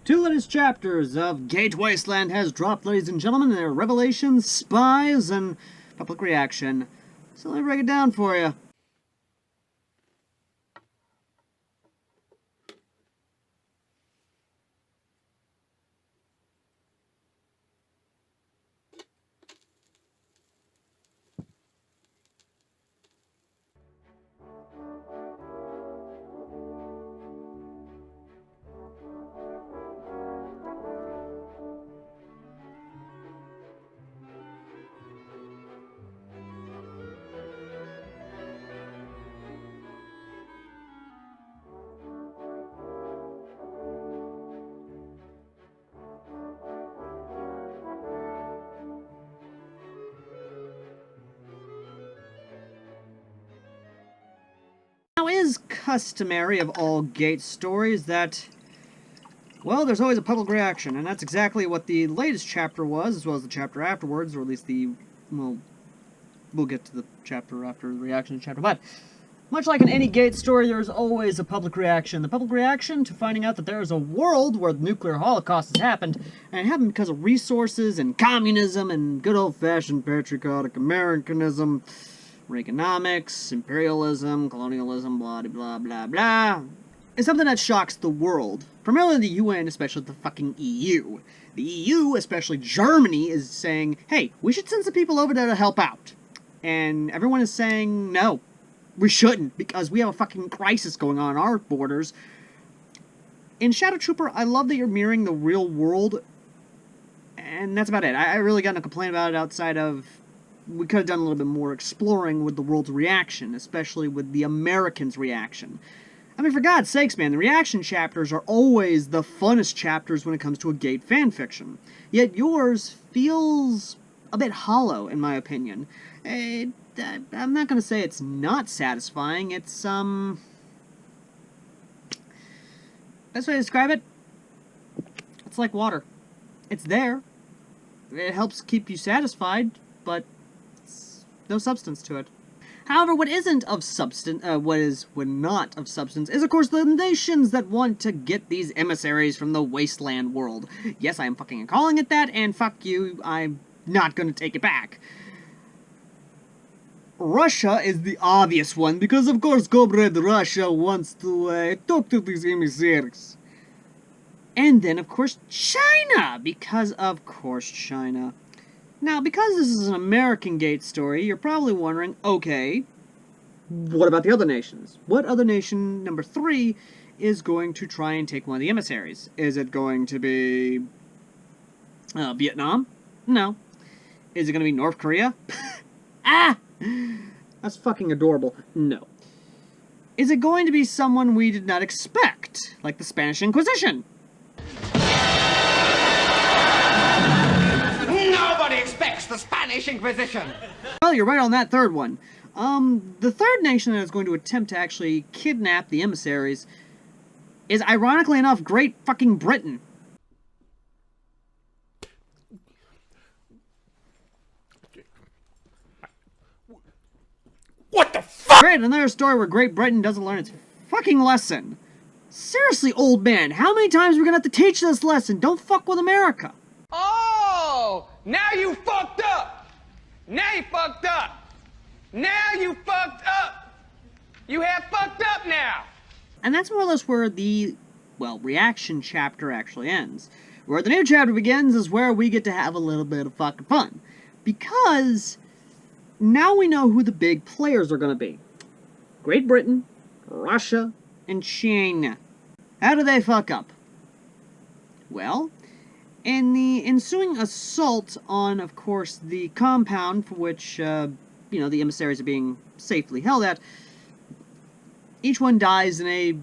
Two latest chapters of Gate Wasteland has dropped, ladies and gentlemen, their revelations, spies, and public reaction. So let me break it down for you. Now, it is customary of all Gate stories that, well, there's always a public reaction, and that's exactly what the latest chapter was, as well as the chapter afterwards, or at least we'll get to the chapter after the reaction to chapter, but much like in any Gate story, there's always a public reaction. The public reaction to finding out that there is a world where the nuclear holocaust has happened, and it happened because of resources and communism and good old-fashioned patriotic Americanism, Reaganomics, imperialism, colonialism, blah, blah, blah, blah. It's something that shocks the world. Primarily the UN, especially the fucking EU. The EU, especially Germany, is saying, hey, we should send some people over there to help out. And everyone is saying, no, we shouldn't, because we have a fucking crisis going on our borders. In Shadow Trooper, I love that you're mirroring the real world, and that's about it. I really got no complaint about it outside of we could have done a little bit more exploring with the world's reaction, especially with the Americans' reaction. I mean, for God's sakes, man, the reaction chapters are always the funnest chapters when it comes to a Gate fanfiction. Yet yours feels a bit hollow, in my opinion. I'm not going to say it's not satisfying, it's, best way to describe it, it's like water. It's there. It helps keep you satisfied, but no substance to it. However, what isn't of substance, what not of substance, is of course the nations that want to get these emissaries from the Wasteland world. Yes, I am fucking calling it that, and fuck you, I'm not gonna take it back. Russia is the obvious one, because of course Comrade Russia wants to talk to these emissaries. And then of course China, because of course China. Now, because this is an American Gate story, you're probably wondering, okay, what about the other nations? What other nation, number 3, is going to try and take one of the emissaries? Is it going to be Vietnam? No. Is it going to be North Korea? Ah! That's fucking adorable. No. Is it going to be someone we did not expect, like the Spanish Inquisition? The Spanish Inquisition! Well, you're right on that third one. The third nation that is going to attempt to actually kidnap the emissaries is, ironically enough, Great fucking Britain. What the fuck? Great, another story where Great Britain doesn't learn its fucking lesson. Seriously, old man, how many times are we gonna have to teach this lesson? Don't fuck with America. Oh! Now you fucked up! Now you fucked up! Now you fucked up! You have fucked up now! And that's more or less where the, well, reaction chapter actually ends. Where the new chapter begins is where we get to have a little bit of fucking fun. Because now we know who the big players are going to be. Great Britain, Russia, and China. How do they fuck up? Well, in the ensuing assault on, of course, the compound for which, the emissaries are being safely held at, each one dies in a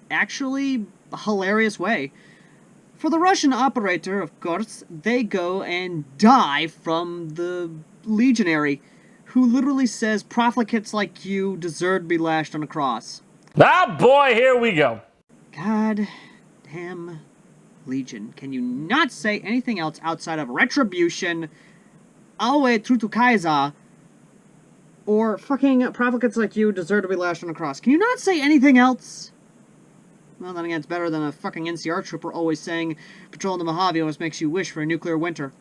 actually hilarious way. For the Russian operator, of course, they go and die from the legionary, who literally says, profligates like you deserve to be lashed on a cross. Ah, boy, here we go. God damn Legion. Can you not say anything else outside of retribution, Aue Trutu Kaiser, or fucking profligates like you deserve to be lashed on a cross? Can you not say anything else? Well, then again, it's better than a fucking NCR trooper always saying, patrolling the Mojave almost makes you wish for a nuclear winter.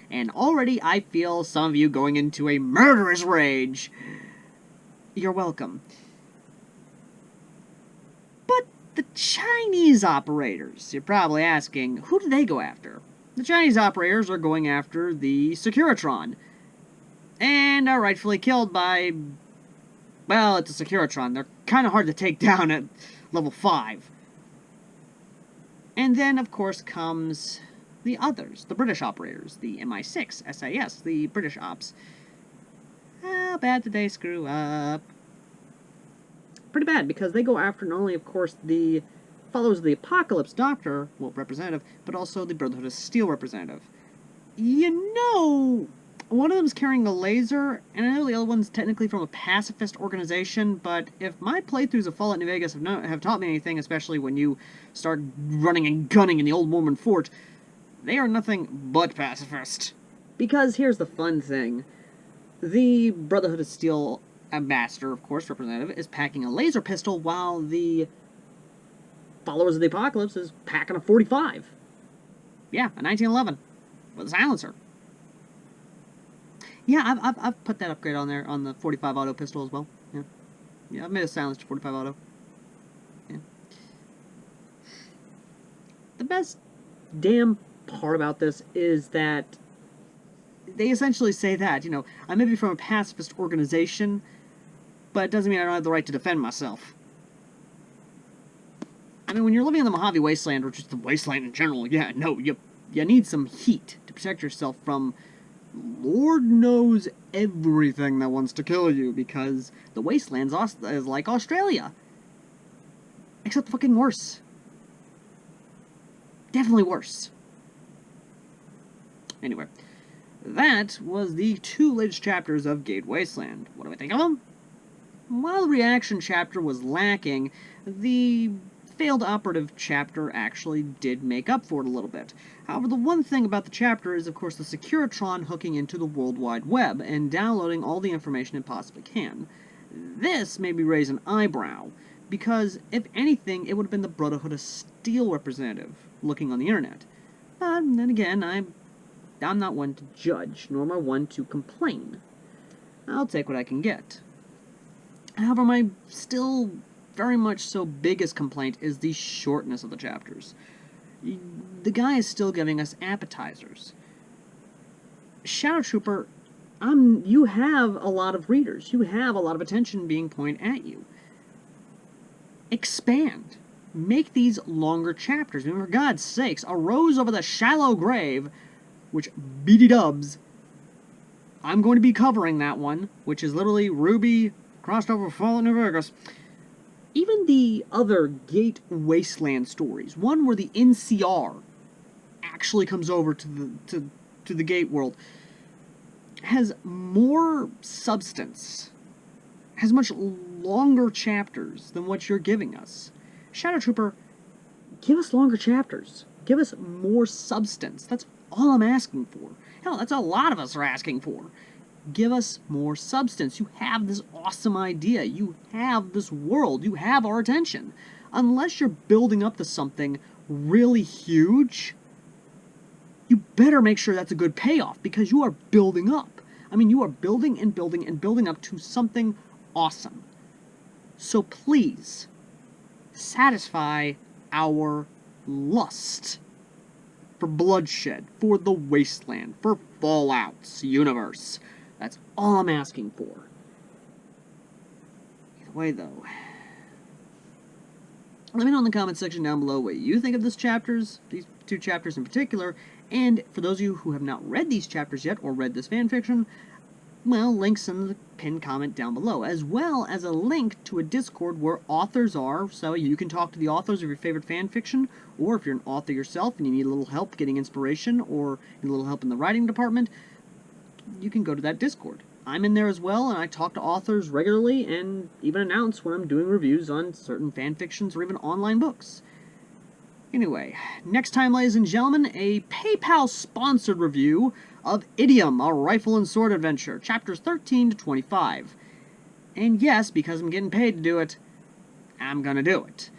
And already I feel some of you going into a murderous rage. You're welcome. But the Chinese operators, you're probably asking, who do they go after? The Chinese operators are going after the Securitron, and are rightfully killed by, well, it's a Securitron. They're kind of hard to take down at level 5. And then, of course, comes the others, the British operators, the MI6, SAS, the British ops. How bad did they screw up? Pretty bad, because they go after not only, of course, the followers of the Apocalypse Doctor, well, representative, but also the Brotherhood of Steel representative. You know, one of them's carrying a laser, and I know the other one's technically from a pacifist organization, but if my playthroughs of Fallout New Vegas have taught me anything, especially when you start running and gunning in the old Mormon fort, they are nothing but pacifist. Because here's the fun thing. The Brotherhood of Steel ambassador, of course, representative, is packing a laser pistol while the followers of the Apocalypse is packing a 45. Yeah, a 1911 with a silencer. Yeah, I've put that upgrade on there on the 45 auto pistol as well. Yeah, I've made a silenced 45 auto. Yeah. The best damn part about this is that they essentially say that, you know, I may be from a pacifist organization, but it doesn't mean I don't have the right to defend myself. I mean, when you're living in the Mojave Wasteland, or just the Wasteland in general, yeah, no, you need some heat to protect yourself from Lord knows everything that wants to kill you, because the Wasteland is like Australia. Except fucking worse. Definitely worse. Anyway, that was the 2 latest chapters of Gate Wasteland. What do I think of them? While the reaction chapter was lacking, the failed operative chapter actually did make up for it a little bit. However, the one thing about the chapter is, of course, the Securitron hooking into the World Wide Web and downloading all the information it possibly can. This made me raise an eyebrow, because, if anything, it would have been the Brotherhood of Steel representative looking on the internet. But then again, I'm not one to judge, nor am I one to complain. I'll take what I can get. However, my still very much so biggest complaint is the shortness of the chapters. The guy is still giving us appetizers. Shadow Trooper, you have a lot of readers. You have a lot of attention being pointed at you. Expand. Make these longer chapters. I mean, for God's sakes, A Rose Over the Shallow Grave, which, BD dubs, I'm going to be covering that one, which is literally Ruby crossed over Fallout New Vegas. Even the other Gate Wasteland stories, one where the NCR actually comes over to the Gate world, has more substance, has much longer chapters than what you're giving us. Shadow Trooper, give us longer chapters. Give us more substance. That's all I'm asking for. Hell, that's all a lot of us are asking for. Give us more substance. You have this awesome idea. You have this world. You have our attention. Unless you're building up to something really huge, you better make sure that's a good payoff, because you are building up. I mean, you are building and building and building up to something awesome. So please, satisfy our lust for bloodshed, for the Wasteland, for Fallout's universe. That's all I'm asking for. Either way, though, let me know in the comment section down below what you think of these 2 chapters in particular, and for those of you who have not read these chapters yet, or read this fanfiction, well, links in the pinned comment down below, as well as a link to a Discord where authors are, so you can talk to the authors of your favorite fanfiction, or if you're an author yourself and you need a little help getting inspiration, or a little help in the writing department, you can go to that Discord. I'm in there as well, and I talk to authors regularly, and even announce when I'm doing reviews on certain fanfictions or even online books. Anyway, next time, ladies and gentlemen, a PayPal-sponsored review of Idiom, a rifle and sword adventure, chapters 13 to 25. And yes, because I'm getting paid to do it, I'm gonna do it.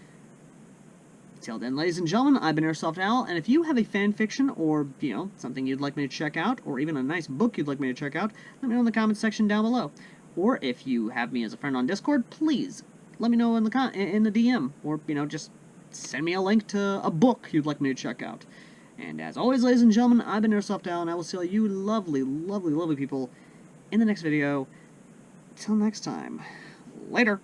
Till then, ladies and gentlemen, I've been Airsoft Al, and if you have a fan fiction or, something you'd like me to check out, or even a nice book you'd like me to check out, let me know in the comments section down below. Or if you have me as a friend on Discord, please let me know in the DM, or, just send me a link to a book you'd like me to check out. And as always, ladies and gentlemen, I've been Airsoft Al, and I will see all you lovely, lovely, lovely people in the next video. Till next time, later.